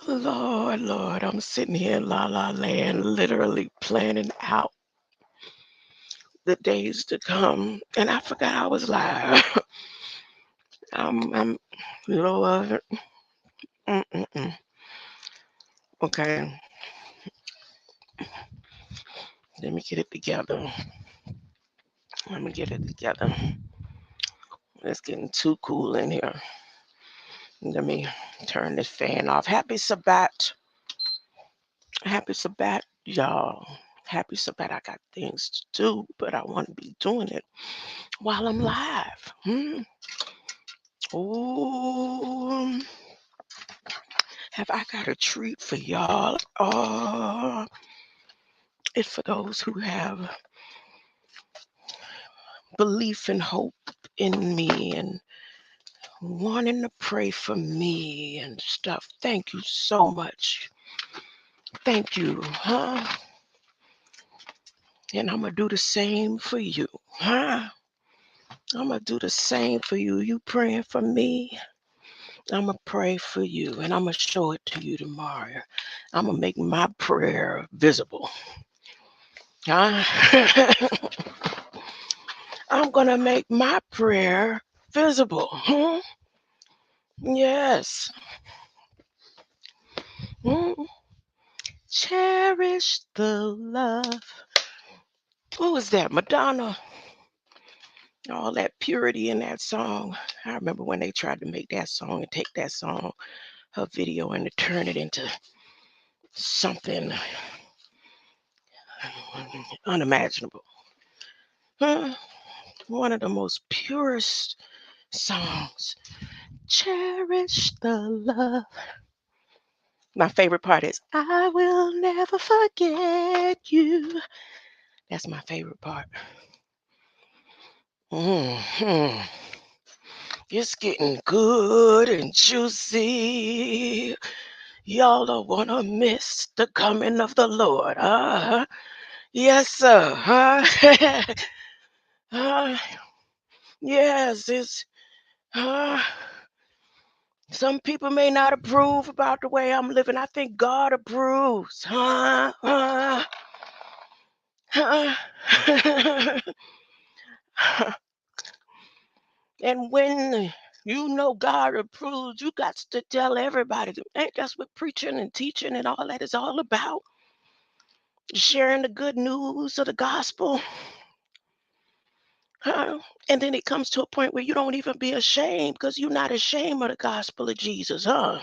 Lord, Lord, I'm sitting here in La La Land, literally planning out the days to come, and I forgot I was live. I'm, Lord, mm-mm-mm. Okay, let me get it together. Let me get it together. It's getting too cool in here. Let me turn this fan off. Happy Sabbath. Happy Sabbath, y'all. Happy Sabbath. I got things to do, but I want to be doing it while I'm live. Oh, have I got a treat for y'all? Oh, it's for those who have belief and hope in me and wanting to pray for me and stuff. Thank you so much. Thank you, huh? And I'm going to do the same for you, huh? I'm going to do the same for you. You praying for me? I'm going to pray for you and I'm going to show it to you tomorrow. I'm going to make my prayer visible. Huh? I'm going to make my prayer visible. Yes. Hmm? Cherish the love. What was that? Madonna? All that purity in that song. I remember when they tried to make that song and take that song, her video, and to turn it into something unimaginable. Huh? One of the most purest songs. Cherish the love. My favorite part is I will never forget you. That's my favorite part. hmm It's getting good and juicy. Y'all don't want to miss the coming of the Lord. Yes, sir. Uh, yes, it's. Uh, some people may not approve about the way I'm living. I think God approves. And when you know God approves, you got to tell everybody. Ain't that's what preaching and teaching and all that is all about? Sharing the good news of the gospel. Huh? And then it comes to a point where you don't even be ashamed because you're not ashamed of the gospel of Jesus, huh?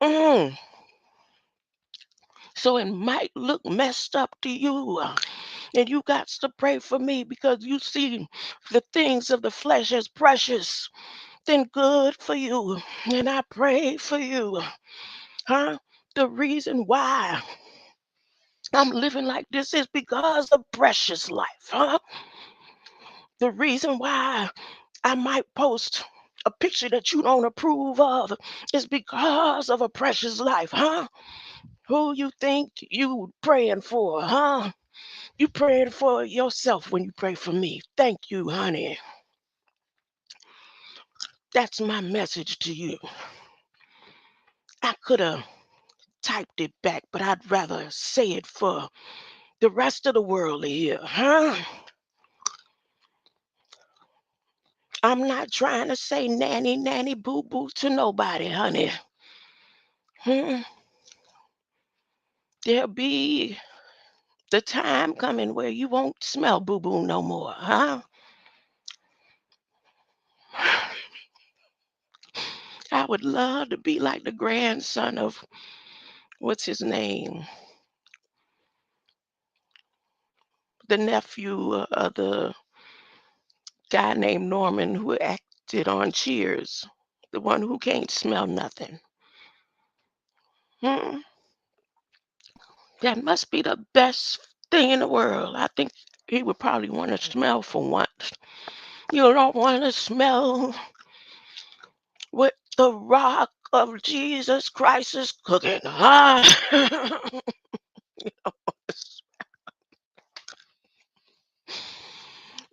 Mm. So it might look messed up to you. And you got to pray for me because you see the things of the flesh as precious, then good for you. And I pray for you. Huh? The reason why I'm living like this is because of precious life. Huh? The reason why I might post a picture that you don't approve of is because of a precious life, huh? Who you think you praying for, huh? You praying for yourself when you pray for me. Thank you, honey. That's my message to you. I could have typed it back, but I'd rather say it for the rest of the world to hear, huh? I'm not trying to say nanny, nanny, boo, boo to nobody, honey. Hmm? There'll be the time coming where you won't smell boo boo no more, huh? I would love to be like the grandson of what's his name? The nephew of the guy named Norman who acted on Cheers. The one who can't smell nothing. Hmm? That must be the best thing in the world. I think he would probably want to smell for once. You don't want to smell what the rock of Jesus Christ is cooking, huh?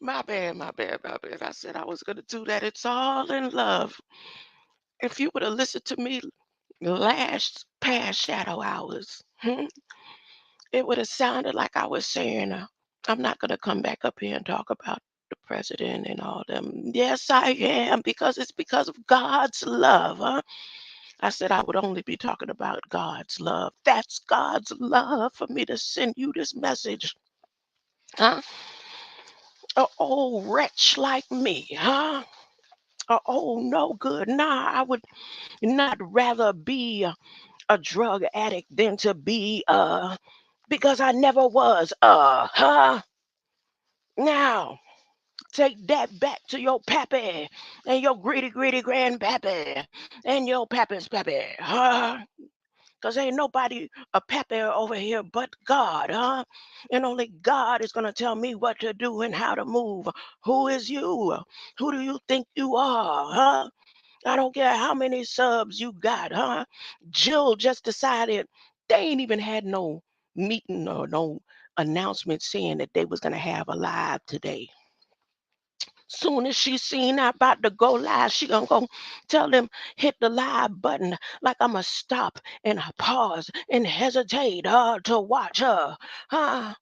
My bad, my bad, my bad. I said I was going to do that. It's all in love. If you would have listened to me last past shadow hours, it would have sounded like I was saying, I'm not going to come back up here and talk about the president and all them. Yes, I am, because it's because of God's love. Huh? I said I would only be talking about God's love. That's God's love for me to send you this message. Huh? A old wretch like me, huh? Oh, no good. Nah, I would not rather be a drug addict than to be because I never was huh? Now take that back to your pappy and your gritty grandpappy and your pappy's pappy, huh? Cause ain't nobody a pappy over here but God, huh? And only God is gonna tell me what to do and how to move. Who is you? Who do you think you are, huh? I don't care how many subs you got, huh? Jill just decided they ain't even had no meeting or no announcement saying that they was gonna have a live today. Soon as she seen I about to go live, she gonna go tell them hit the live button like I'ma stop and pause and hesitate to watch her. Huh?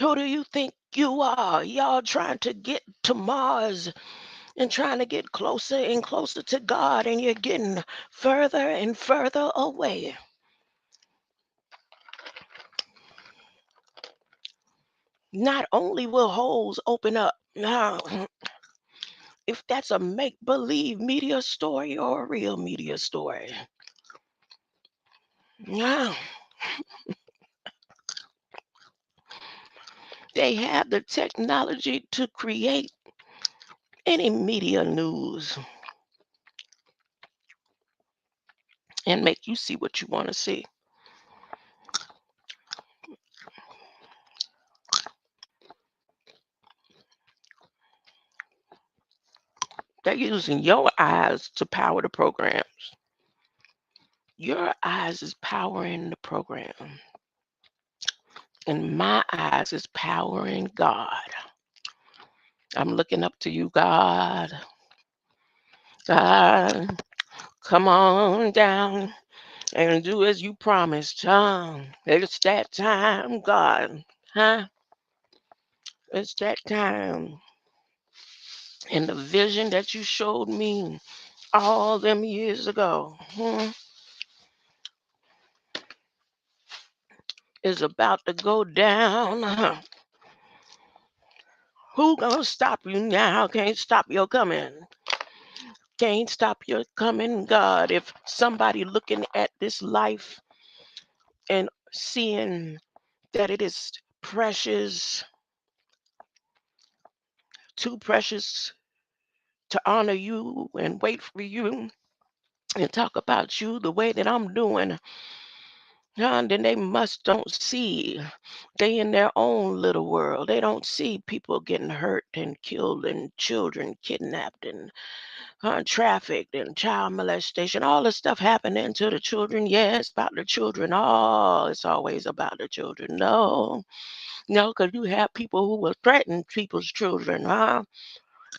Who do you think you are? Y'all trying to get to Mars and trying to get closer and closer to God, and you're getting further and further away. Not only will holes open up now, if that's a make believe media story or a real media story. Now, they have the technology to create any media news and make you see what you want to see. They're using your eyes to power the programs. Your eyes is powering the program, and my eyes is powering God. I'm looking up to you, God. God, come on down and do as you promised. It's that time, God. Huh? It's that time. And the vision that you showed me all them years ago is about to go down. Who gonna stop you now? Can't stop your coming. Can't stop your coming, God. If somebody looking at this life and seeing that it is precious, too precious to honor you and wait for you and talk about you the way that I'm doing, then they must don't see. They in their own little world. They don't see people getting hurt and killed and children kidnapped and trafficked and child molestation, all the stuff happening to the children. Yeah, it's about the children. Oh, it's always about the children. No, no, because you have people who will threaten people's children.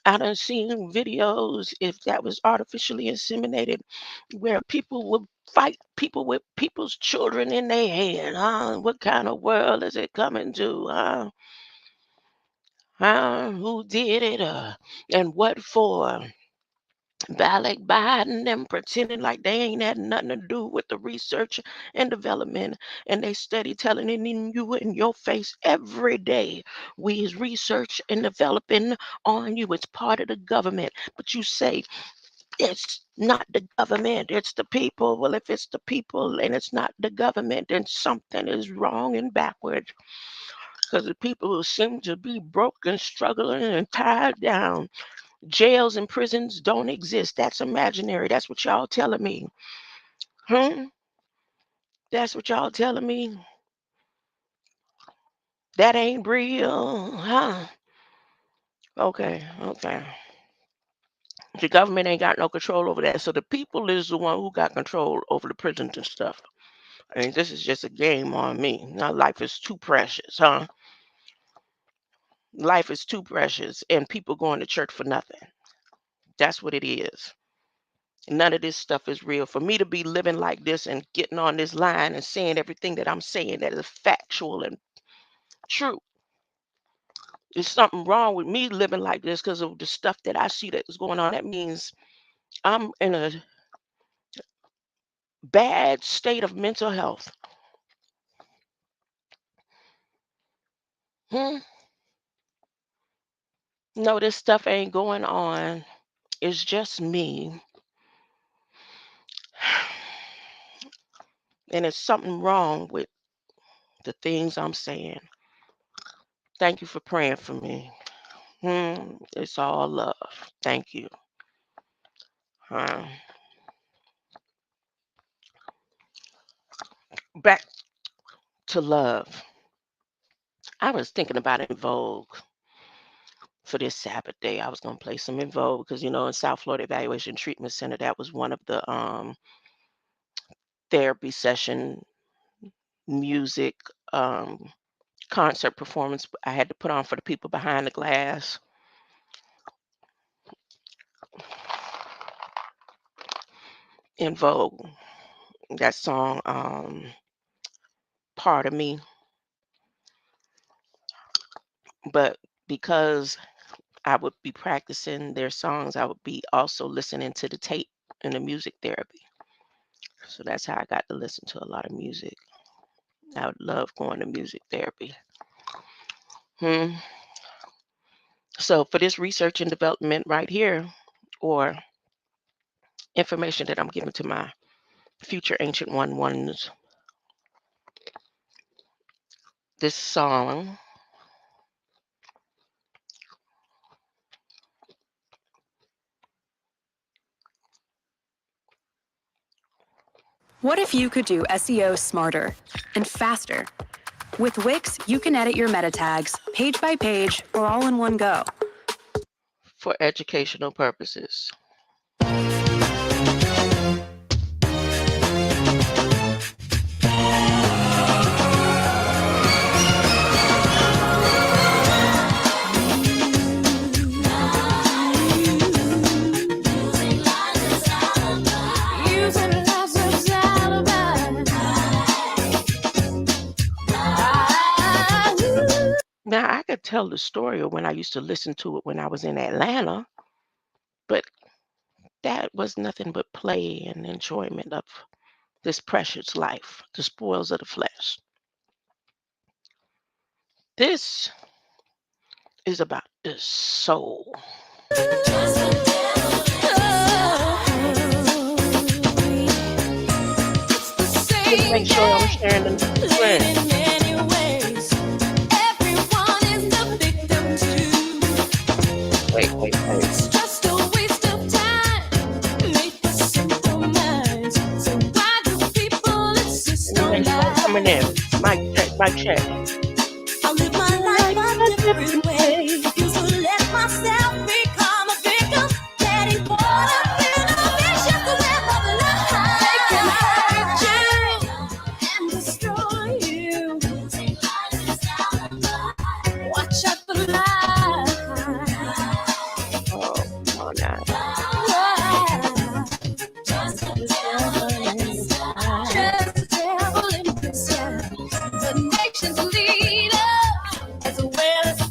I done seen videos, if that was artificially inseminated, where people would fight people with people's children in their hand. What kind of world is it coming to? Who did it? And what for? Ballot Biden them pretending like they ain't had nothing to do with the research and development, and they steady telling it in you in your face every day. We is research and developing on you. It's part of the government, but you say it's not the government, it's the people. Well, if it's the people and it's not the government, then something is wrong and backward. Because the people who seem to be broke and struggling and tied down. Jails and prisons don't exist. That's imaginary. That's what y'all telling me. Hmm? That's what y'all telling me. That ain't real. Huh? Okay, okay. The government ain't got no control over that. So the people is the one who got control over the prisons and stuff. I mean, this is just a game on me. Now life is too precious, huh? Life is too precious and people going to church for nothing. That's what it is. None of this stuff is real. For me to be living like this and getting on this line and saying everything that I'm saying that is factual and true, there's something wrong with me living like this because of the stuff that I see that is going on. That means I'm in a bad state of mental health. Hmm? No, this stuff ain't going on. It's just me. And it's something wrong with the things I'm saying. Thank you for praying for me. It's all love. Thank you. Back to love. I was thinking about In Vogue for this Sabbath day. I was going to play some In Vogue because, in South Florida Evaluation Treatment Center, that was one of the therapy session music concert performance I had to put on for the people behind the glass. In Vogue, that song, Part of Me. But because I would be practicing their songs, I would be also listening to the tape and the music therapy. So that's how I got to listen to a lot of music. I would love going to music therapy. So for this research and development right here, or information that I'm giving to my future ancient ones, this song, What if you could do SEO smarter and faster? With Wix, you can edit your meta tags page by page or all in one go. For educational purposes. Now, I could tell the story of when I used to listen to it when I was in Atlanta, but that was nothing but play and enjoyment of this precious life, the spoils of the flesh. This is about the soul. Just make sure I'm sharing the screen. Wait. It's just a waste of time. Make a simple mind. So why do people insist on lies? Coming in. Mic check. I'll live my life a different way. Refuse to let myself become a victim. Getting caught up in a vicious web of lies. They can hurt you and destroy you. Watch out for lies.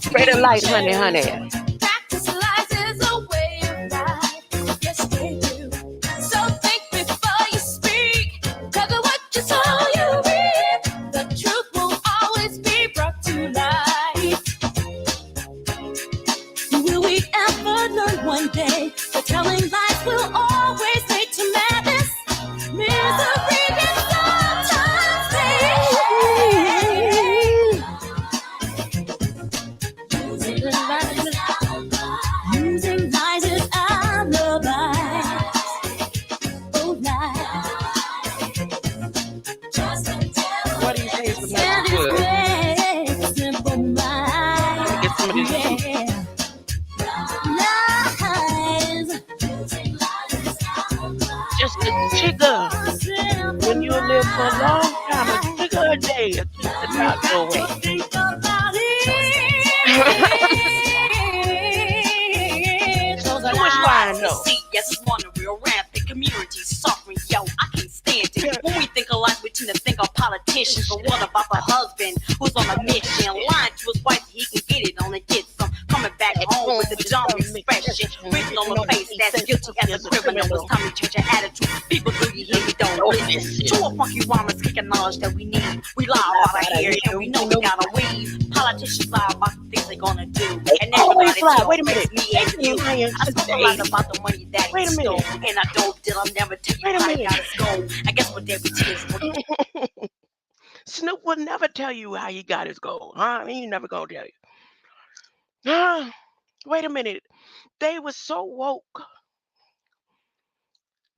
Straight and light, honey. Practice lies is a way of life. Yes, they do. So think before you speak. 'Cause of what you sow, you reap. The truth will always be brought to light. Will we ever learn one day that telling lies will always lead to madness? Misery can sometimes using lies as alibis. Oh, lies. What do you say is the And next good? it's great, simple mind. Get some of these. Lies. Just a jigger. When you live for a long time, a jigger a day. It's just about your way. Think about it. Jewish wine, though. Yes, it's one a real rampant community. seem to think of politicians, but what about the husband who's on a mission, lying to his wife so he can get it on and get some, coming back home with a dumb expression written on the face that's guilty as a criminal. It's time to change your attitude. People do you hear me? Don't listen to a funky woman's kicking knowledge that we need. We lie about our hair and we know we gotta weave. Politicians lie about the things they're gonna do, and everybody Wait a minute. me and you. I spoke a lot about the money that he stole, and I don't did. I'll never tell you how I got his gold. I guess what there is. Snoop will never tell you how he got his gold, huh? He never gonna tell you. Wait a minute. They were so woke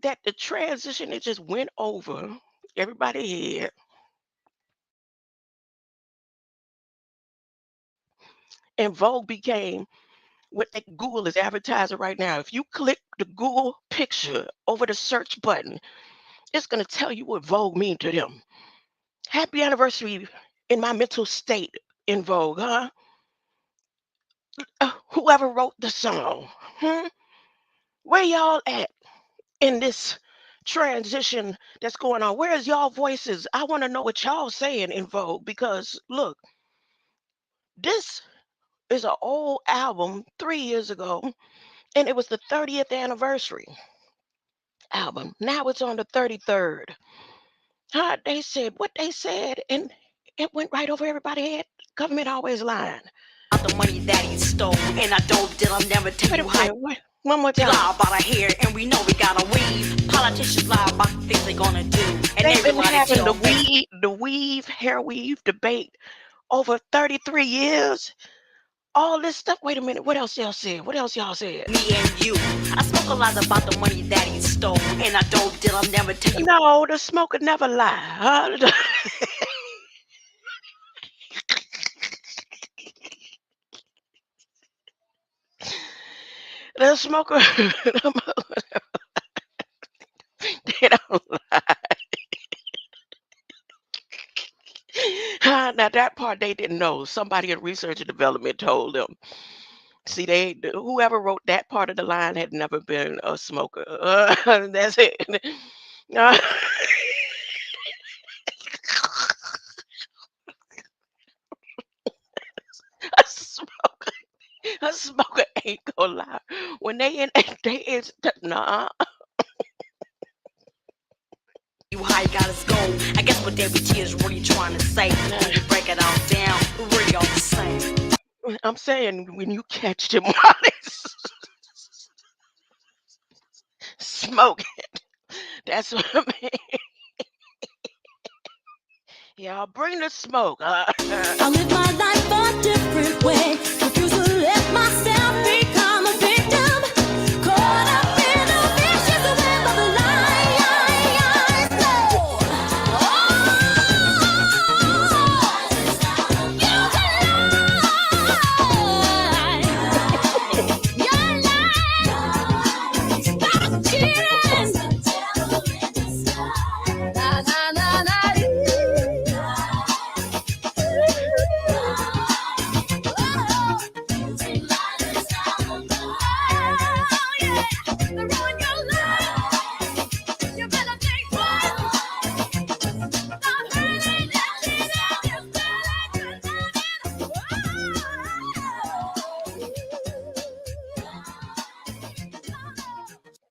that the transition, it just went over everybody's head. And Vogue became what Google is advertising right now. If you click the Google picture over the search button, it's going to tell you what Vogue means to them. Happy anniversary in my mental state in Vogue, huh? Whoever wrote the song, where y'all at in this transition that's going on? Where's y'all voices? I want to know what y'all saying in Vogue, because look, this is an old album 3 years ago, and it was the 30th anniversary album. Now it's on the 33rd. They said what they said, and it went right over everybody's head. Government always lying. The money that he stole, and I don't did. I'll never tell you how. One more We time. lie about our hair, and we know we gotta weave. Politicians lie about the things they're gonna do, and They've been everybody having tell the weave, hair weave debate over 33 years. All this stuff. Wait a minute. What else y'all said? What else y'all said? me and you. I spoke a lot about the money that he stole, and I don't did. I'll never tell you. No, the smoker never lie. Huh? The smoker, they don't lie. Now that part they didn't know. Somebody in research and development told them. See, whoever wrote that part of the line had never been a smoker. That's it. Uh, a smoker, a smoker ain't gonna lie. When they in, they is nah. You how you got us go. I guess what David T is really trying to say. When you break it all down, we're really all the same. I'm saying when you catch them while it's smoking, that's what I mean. Y'all bring the smoke. I live my life a different way. Refuse to let myself become a victim. Caught up in a vicious web of lies. Stop cheating. Na, na, na, na.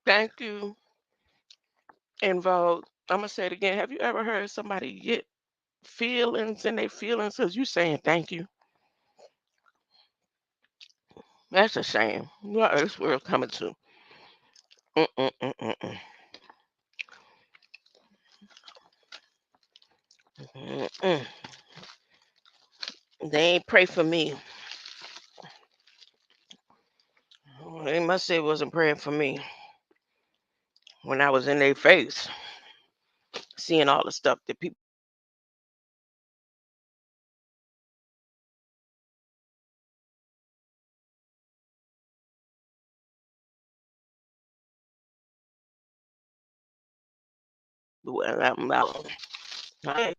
Thank you. In Vogue. I'm gonna say it again. Have you ever heard somebody get feelings in their feelings because you saying thank you? That's a shame. What is this world coming to? Mm-mm-mm-mm-mm. Mm-mm. They ain't pray for me. Oh, they must say it wasn't praying for me when I was in their face, seeing all the stuff that people.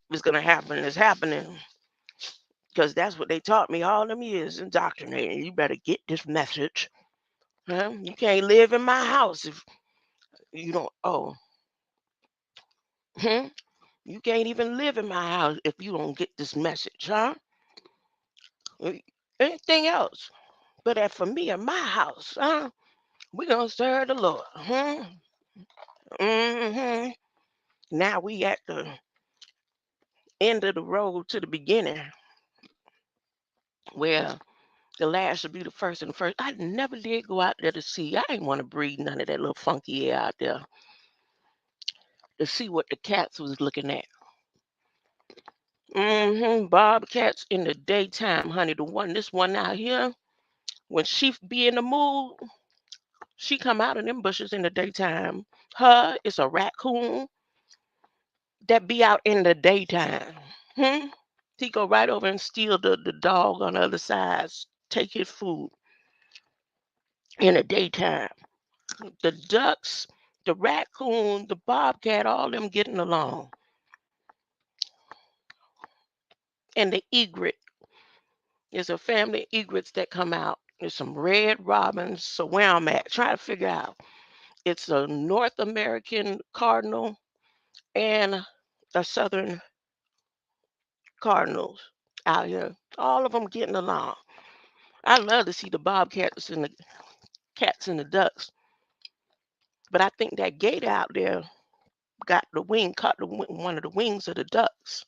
What's gonna happen is happening because that's what they taught me all them years, indoctrinating. You better get this message. Huh? You can't live in my house if you don't. Oh, hmm? You can't even live in my house if you don't get this message, huh? Uh, Anything else? But as for me and my house, huh? We gonna serve the Lord. Hmm. Now we at the end of the road to the beginning, where the last should be the first, and the first. I never did go out there to see. I didn't want to breathe none of that little funky air out there to see what the cats was looking at. Bobcats in the daytime, honey. This one out here, when she be in the mood, she come out of them bushes in the daytime. Her is a raccoon that be out in the daytime. Hmm? He go right over and steal the dog on the other side, take his food in the daytime. The ducks, the raccoon, the bobcat, all them getting along. And the egret, there's a family of egrets that come out. There's some red robins. So where I'm at, trying to figure out. It's a North American cardinal and a Southern cardinals out here. All of them getting along. I love to see the bobcats and the cats and the ducks. But I think that gator out there got the wing, caught one of the wings of the ducks.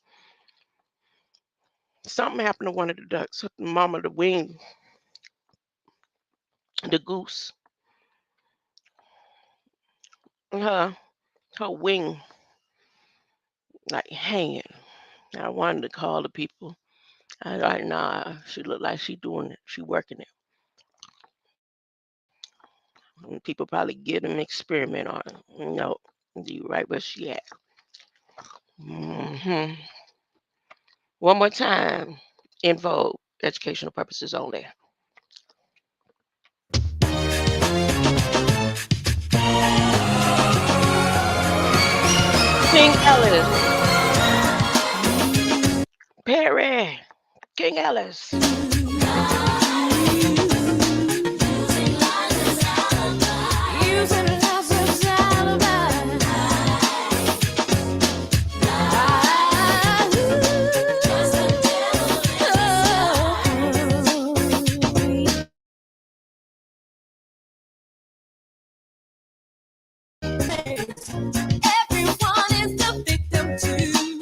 Something happened to one of the ducks. Mama, the wing, the goose, her her wing like hanging. I wanted to call the people. I like, nah, she looked like she doing it. She working it. And people probably get an experiment on it. No, you right where she at. Hmm. One more time. In vogue, educational purposes only. King Ellis. Perry. King Ellis. Everyone is the victim too.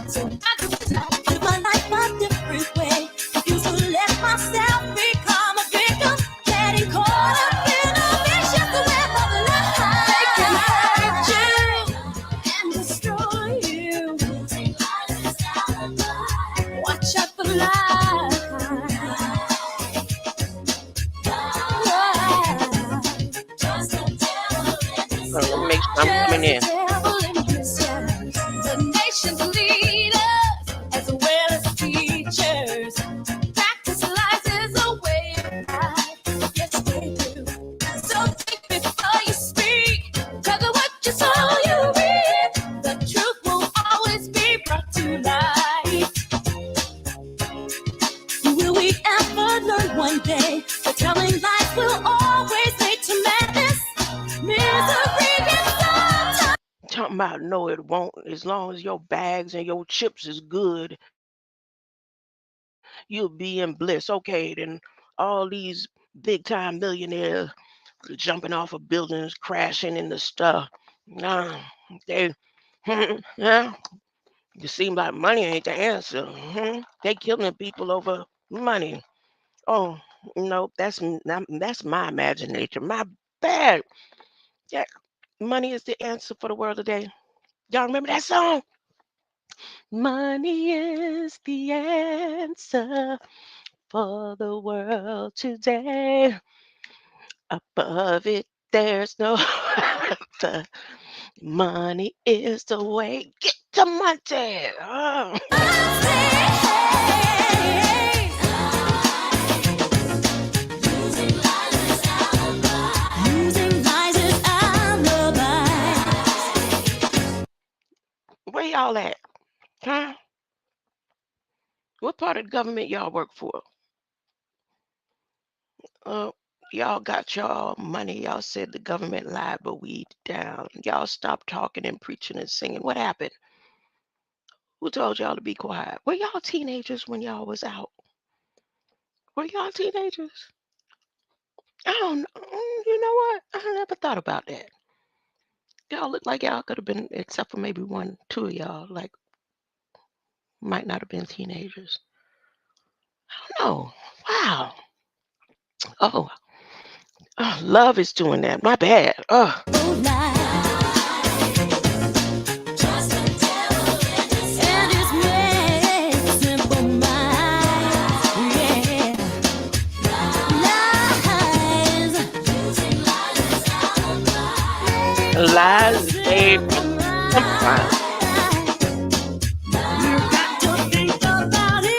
So I could live my life a different way. Refuse to let myself become a victim. Getting caught up in a vicious web of lies. They can hurt you and destroy you. Watch out for lies. Just the devil in Let me make sure disguise. I'm coming in. The nation's leaders, as well as teachers, practice lies as a way of life. Yes, they do. So think before you speak. Cover what you sow, you reap. The truth will always be brought to light. Will we ever learn one day that telling lies will always lead to madness, misery, and sometimes Talking about no, it won't. As long as your bags and your chips is good, you'll be in bliss. Okay, then all these big time millionaires jumping off of buildings, crashing into stuff. Nah, they, yeah, it seems like money ain't the answer. They killing people over money. Oh no, that's my imagination. My bad. Yeah, money is the answer for the world today. Y'all remember that song? Money is the answer for the world today. Above it, there's no other. Money is the way. Get the money. Oh. using lies as alibis. Where y'all at? Huh? What part of the government y'all work for? Uh, y'all got y'all money. Y'all said the government lied, but we down. Y'all stopped talking and preaching and singing. What happened? Who told y'all to be quiet? Were y'all teenagers when y'all was out? Were y'all teenagers? I don't know. You know what? I never thought about that. Y'all look like y'all could have been, except for maybe one, two of y'all, like might not have been teenagers. No. Wow. Oh, love is doing that. My bad. Oh, Oh, just the devil and his mad, simple mind. Yeah, lies, using lies as lies they simple simplify. mind. You got to think about it.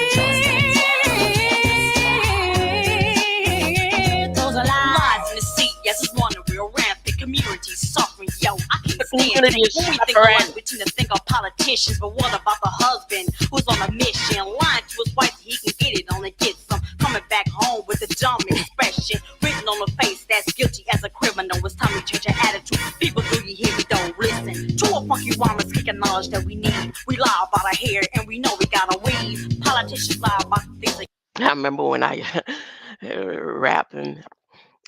Those are lies in the sea, yes, it's one of real rampant community suffering. Yo, I can't The stand community it. is When we think of suffering. life, we tend to think of politicians, but what about the husband who's on a mission, lying to his wife so he can get it on and get some, coming back home with a dumb expression written on the face that's guilty as a criminal. It's time to change your attitude. People, do you hear me? Don't listen to a funky woman's kicking knowledge that we need. We lie about our hair and we know we gotta weave. Politicians lie about things like I remember when I rapping,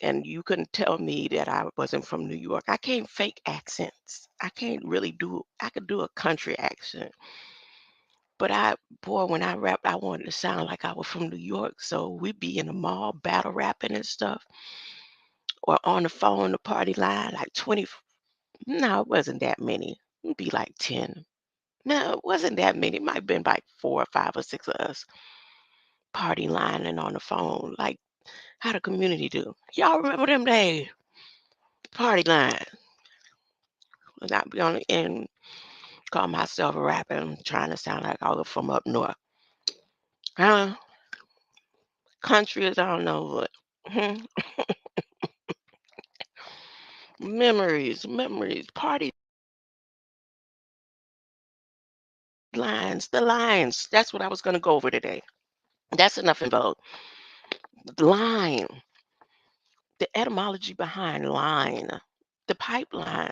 and you couldn't tell me that I wasn't from New York. I can't fake accents. I can't really do. I could do a country accent, but boy, when I rapped, I wanted to sound like I was from New York. So we'd be in the mall battle rapping and stuff, or on the phone, the party line, like 20. No, it wasn't that many. It'd be like 10. No, it wasn't that many. It might have been like 4 or 5 or 6 of us party lining on the phone. Like, how the community do? Y'all remember them days? Party line. And I'd be on the end, call myself a rapper, and trying to sound like I was from up north. Huh? Country is, I don't know what. Hmm. Memories, party lines, the lines. That's what I was going to go over today. That's enough info. Line, the etymology behind line, the pipeline,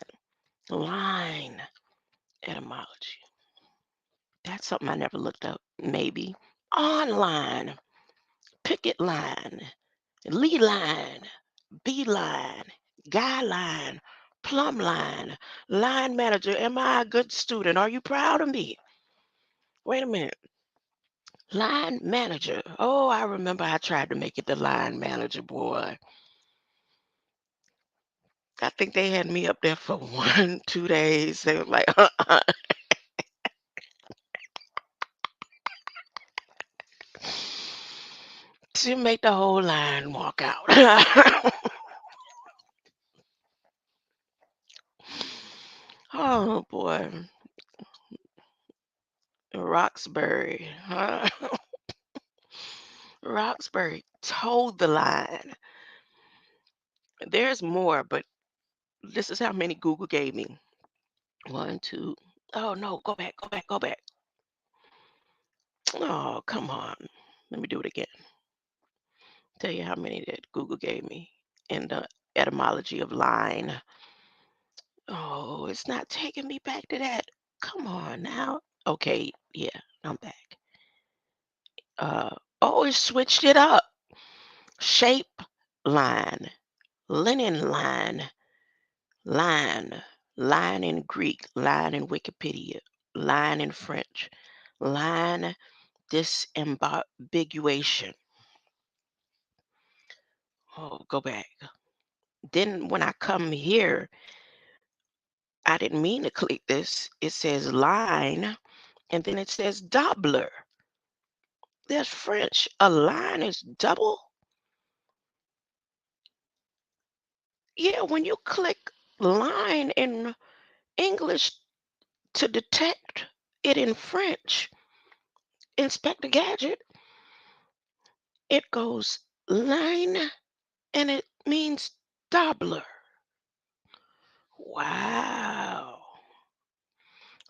line etymology. That's something I never looked up. Maybe online, picket line, lee line, bee line, guy line, plumb line manager. Am I a good student? Are you proud of me? Wait a minute. Line manager. Oh, I remember I tried to make it the line manager, boy. I think they had me up there for 1, 2 days. They were like, to make the whole line walk out. Oh boy, Roxbury, huh? Roxbury told the line. There's more, but this is how many Google gave me. One, two. Oh no, go back, go back, go back. Oh, come on. Let me do it again. Tell you how many that Google gave me in the etymology of line. Oh, it's not taking me back to that. Come on now. Okay, yeah, I'm back. Oh, it switched it up. Shape line, linen line, line in Greek, line in Wikipedia, line in French, line disambiguation. Oh, go back. Then when I come here, I didn't mean to click this. It says line, and then it says doubler. That's French. A line is double. Yeah, when you click line in English to detect it in French, Inspector Gadget, it goes line and it means doubler. Wow.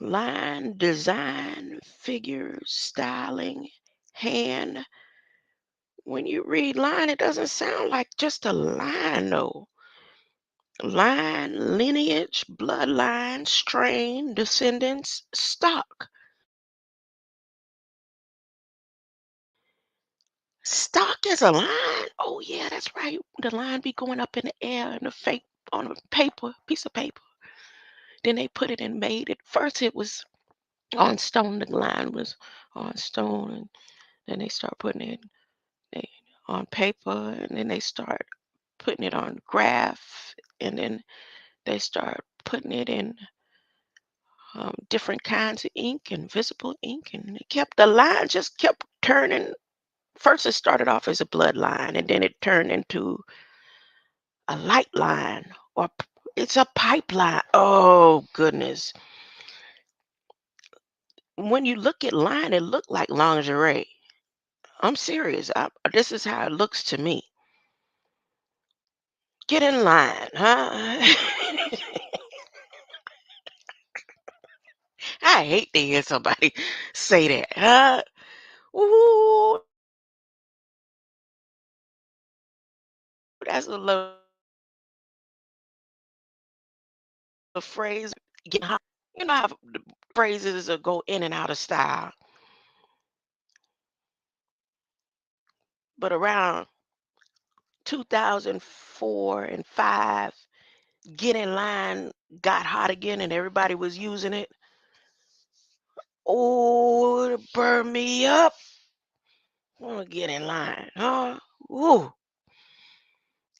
Line, design, figures, styling, hand. When you read line, it doesn't sound like just a line, though. Line, lineage, bloodline, strain, descendants, stock. Stock is a line. Oh yeah, that's right. The line be going up in the air and the fake on a paper, piece of paper. Then they put it and made it. First it was on stone. The line was on stone, and then they start putting it they, on paper, and then they start putting it on graph, and then they start putting it in different kinds of ink, invisible ink, and it kept the line just kept turning. First, it started off as a bloodline, and then it turned into a light line, or it's a pipeline. Oh goodness! When you look at line, it looked like lingerie. I'm serious. This is how it looks to me. Get in line, huh? I hate to hear somebody say that, huh? Ooh, that's a little phrase. Get hot. You know how the phrases go in and out of style, but around 2004 and 5, get in line got hot again and everybody was using it. Oh, it burned me up. I want to get in line, huh? Ooh.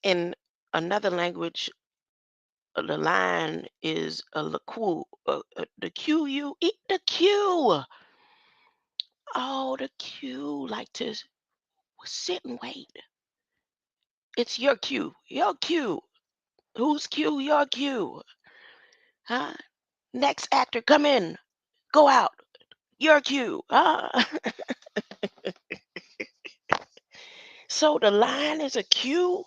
In another language, the line is a laku. The Q, you eat the Q. Oh, the Q, like to sit and wait. It's your cue. Your cue. Whose cue? Your cue. Huh? Next actor, come in. Go out. Your cue. So the line is a cue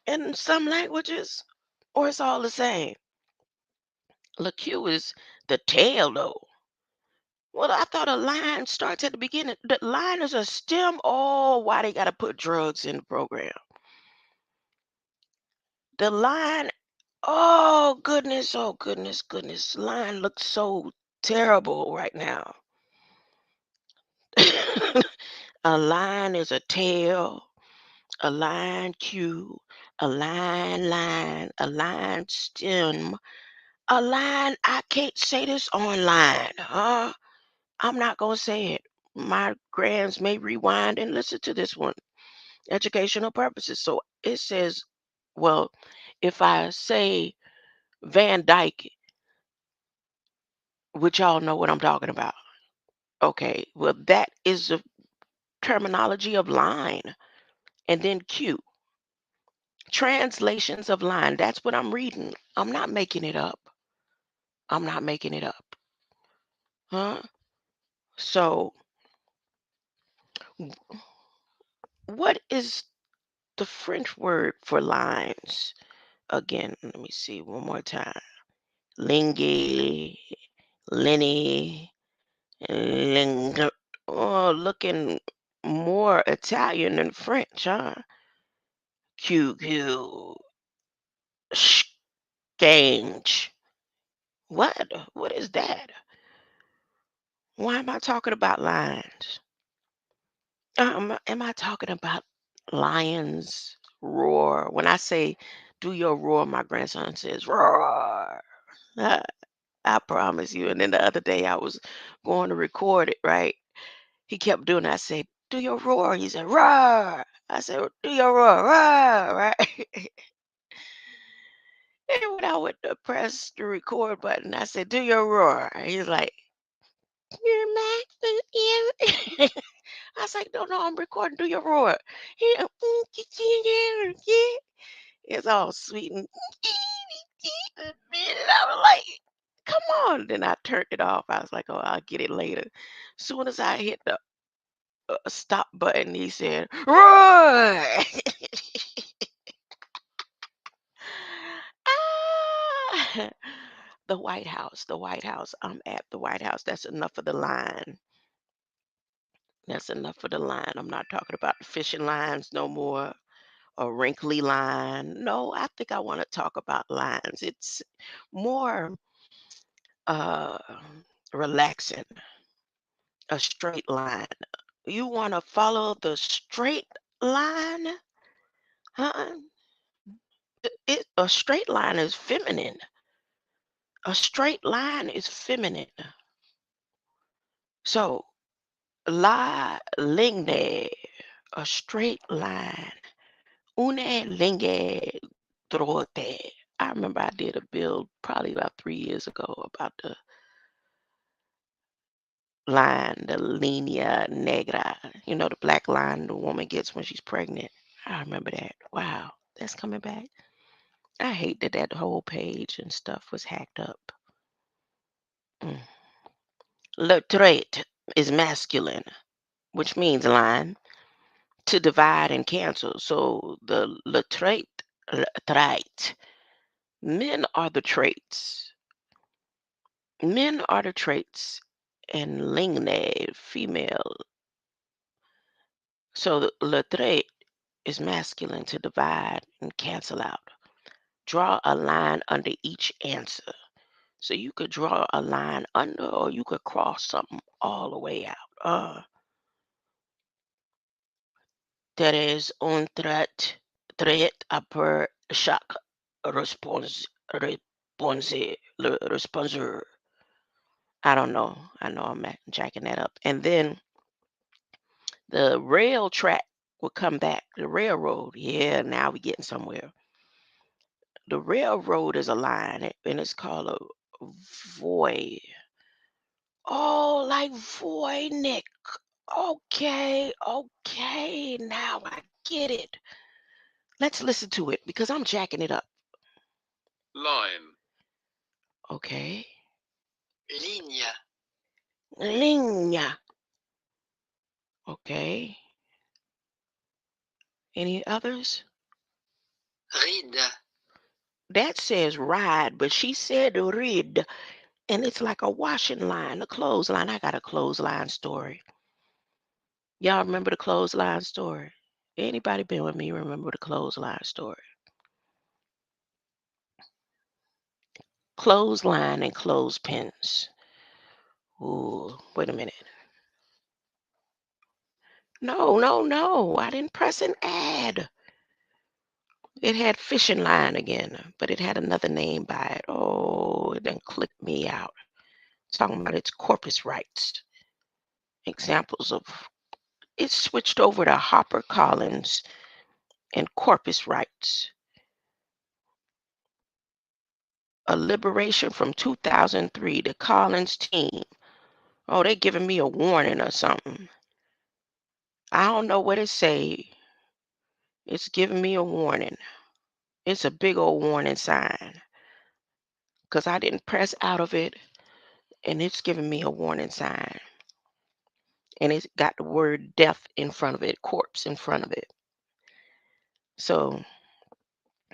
in some languages, or it's all the same. The cue is the tail, though. Well, I thought a line starts at the beginning. The line is a stem. Oh, why they got to put drugs in the program? The line. Oh goodness. Oh goodness. Goodness. Line looks so terrible right now. A line is a tail, a line cue, a line, a line stem, a line. I can't say this online, huh? I'm not gonna say it. My grands may rewind and listen to this one. Educational purposes. So it says, well, if I say Van Dyke, which y'all know what I'm talking about. Okay, well, that is the terminology of line. And then cue. Translations of line. That's what I'm reading. I'm not making it up. I'm not making it up. Huh? So, what is the French word for lines? Again, let me see one more time. Lingy, Lenny, ling. Oh, looking more Italian than French, huh? QQ, exchange. What? What is that? Why am I talking about lines? Am I talking about lions roar? When I say do your roar, my grandson says roar. Uh, I promise you. And then the other day I was going to record it, right? He kept doing it. I said, do your roar. He said, roar. I said, do your roar, roar, right? And when I went to press the record button, I said, do your roar. He's like, you're mad. I was like, no, no, I'm recording. Do your roar. He, it's all sweet and I was like, come on. Then I turned it off. I was like, oh, I'll get it later. Soon as I hit the stop button, he said, roar. Ah! The White House, the White House. I'm at the White House. That's enough of the line. That's enough for the line. I'm not talking about the fishing lines no more. A wrinkly line. No, I think I want to talk about lines. It's more uh relaxing. A straight line. You want to follow the straight line? Huh? A straight line is feminine. A straight line is feminine. So la lingue, a straight line. Une lingue droite. I remember I did a build probably about 3 years ago about the line, the linea negra. You know, the black line the woman gets when she's pregnant. I remember that. Wow, that's coming back. I hate that that whole page and stuff was hacked up. Mm. Le trait is masculine, which means line, to divide and cancel. So the le trait, men are the traits. Men are the traits, and ligne, female. So the le trait is masculine, to divide and cancel out. Draw a line under each answer. So you could draw a line under, or you could cross something all the way out. There is un trait après chaque réponse, le responsor. I don't know. I know I'm jacking that up. And then the rail track will come back. The railroad. Yeah, now we're getting somewhere. The railroad is a line, and it's called a void. Oh, like void, Nick. Okay, okay. Now I get it. Let's listen to it because I'm jacking it up. Line. Okay. Linea. Linea. Okay. Any others? Ride. That says ride, but she said read, and it's like a washing line, a clothesline. I got a clothesline story. Y'all remember the clothesline story? Anybody been with me remember the clothesline story? Clothesline and clothespins. Ooh, wait a minute. No, no, no. I didn't press an ad. It had fishing line again, but it had another name by it. Oh, it done clicked me out. Talking about its corpus rights. Examples of it switched over to Harper Collins and corpus rights. A liberation from 2003, the Collins team. Oh, they giving me a warning or something. I don't know what it say. It's giving me a warning. It's a big old warning sign because I didn't press out of it, and it's giving me a warning sign. And it's got the word death in front of it, corpse in front of it. So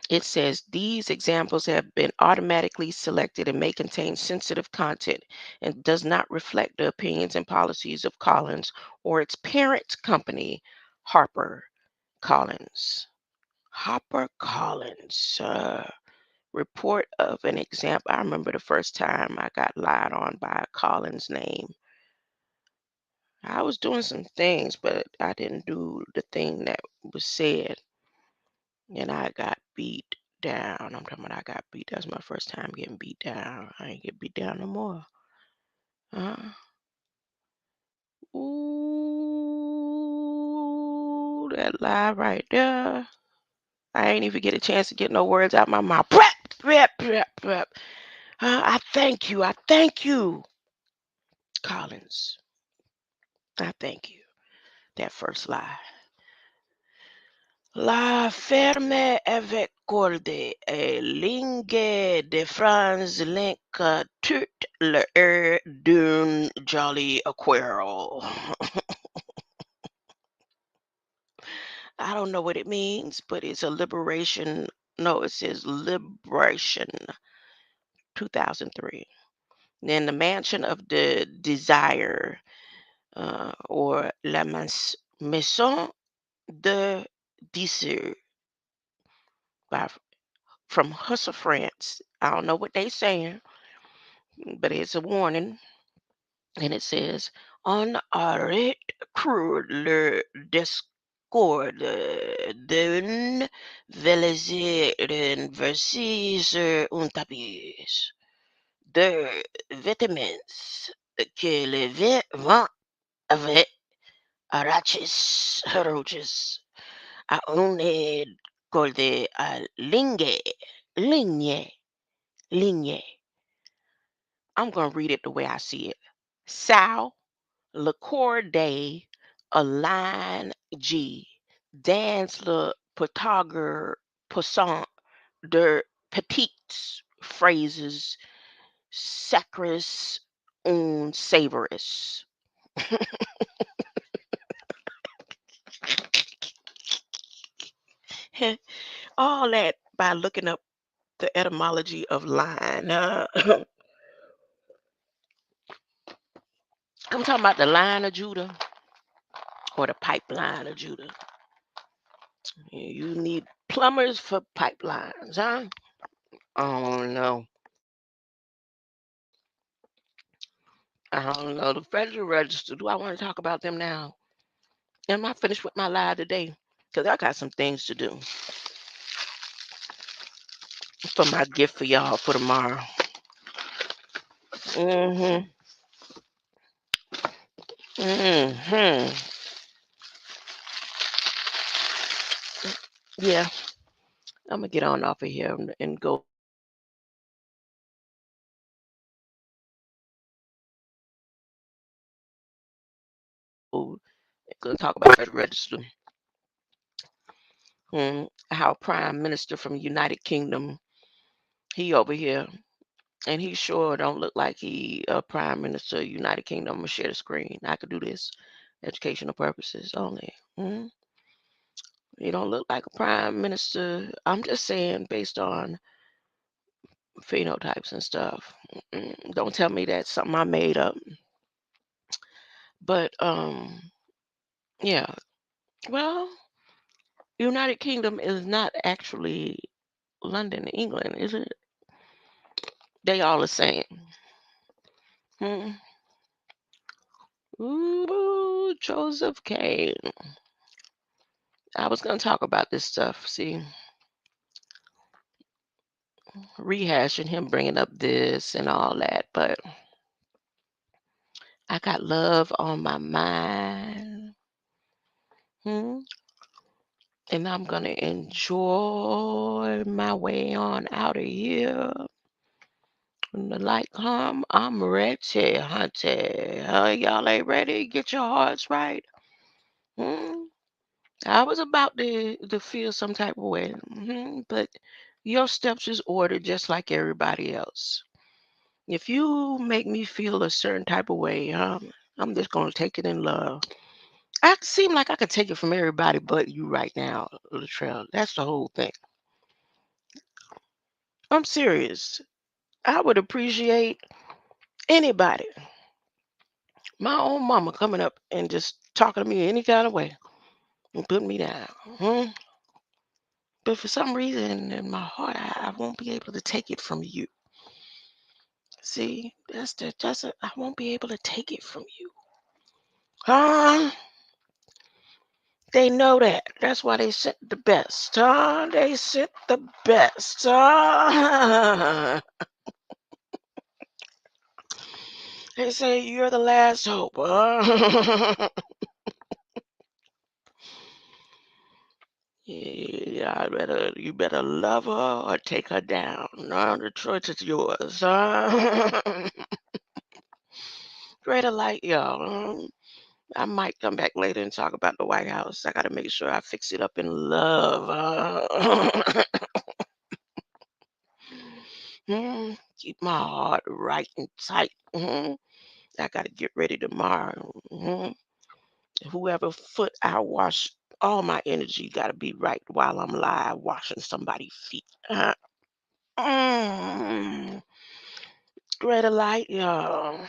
it says these examples have been automatically selected and may contain sensitive content and does not reflect the opinions and policies of Collins or its parent company, Harper Collins. Harper Collins. Report of an example. I remember the first time I got lied on by a Collins name. I was doing some things, but I didn't do the thing that was said, and I got beat down. I'm talking about I got beat. That's my first time getting beat down. I ain't get beat down no more. Uh, ooh, that lie right there. I ain't even get a chance to get no words out my mouth. Prep, prep, prep, prep. I thank you. I thank you, Collins. I thank you. That first lie. La ferme avec corde et ligne de France link tout le air d'un jolly aquarel. I don't know what it means, but it's a liberation. No, it says liberation 2003. Then the mansion of the desire. or Maison de Dessert by, from Hussa, France. I don't know what they saying, but it's a warning, and it says, on arrête cruel le discorde d'un velésé versi sur un tapis de vitamines que le vent avait arrachés a un corde a ligne, ligne. I'm going to read it the way I see it. Sal, le corde, a line G, dans le potager poisson de petites phrases sacres un savourous. All that by looking up the etymology of line. I'm talking about the line of Judah or the pipeline of Judah. You need plumbers for pipelines, huh? Oh no. I don't know. The Federal Register. Do I want to talk about them now? Am I finished with my lie today? Because I got some things to do for my gift for y'all for tomorrow. Mm-hmm. Mm-hmm. Yeah. I'm gonna get on off of here and go go talk about Federal Register. How Prime Minister from United Kingdom, he over here, and he sure don't look like he a Prime Minister of United Kingdom. I'm gonna share the screen. I could do this, educational purposes only. He don't look like a Prime Minister. I'm just saying based on phenotypes and stuff. Don't tell me that's something I made up. But yeah. Well, United Kingdom is not actually London, England, is it? They all the same. Hmm. Ooh, Joseph Kane. I was gonna talk about this stuff. See, rehashing him bringing up this and all that, but I got love on my mind. Hmm. And I'm gonna enjoy my way on out of here. When the light come, I'm ready, hunty. Y'all ain't ready? Get your hearts right. Hmm. I was about to feel some type of way, but your steps is ordered just like everybody else. If you make me feel a certain type of way, I'm just gonna take it in love. I seem like I could take it from everybody but you right now, Latrell. That's the whole thing. I'm serious. I would appreciate anybody, my own mama, coming up and just talking to me any kind of way and putting me down. But for some reason in my heart, I won't be able to take it from you. See, I won't be able to take it from you. Huh? They know that. That's why they sent the best. Huh? They sent the best. Huh? They say you're the last hope. Huh? Yeah, you better love her or take her down. No, the choice is yours. Huh? Greater light, y'all. I might come back later and talk about the White House. I gotta make sure I fix it up in love. Keep my heart right and tight. I gotta get ready tomorrow. Whoever foot I wash, all my energy gotta be right while I'm live washing somebody's feet. Mm. Greater light, y'all.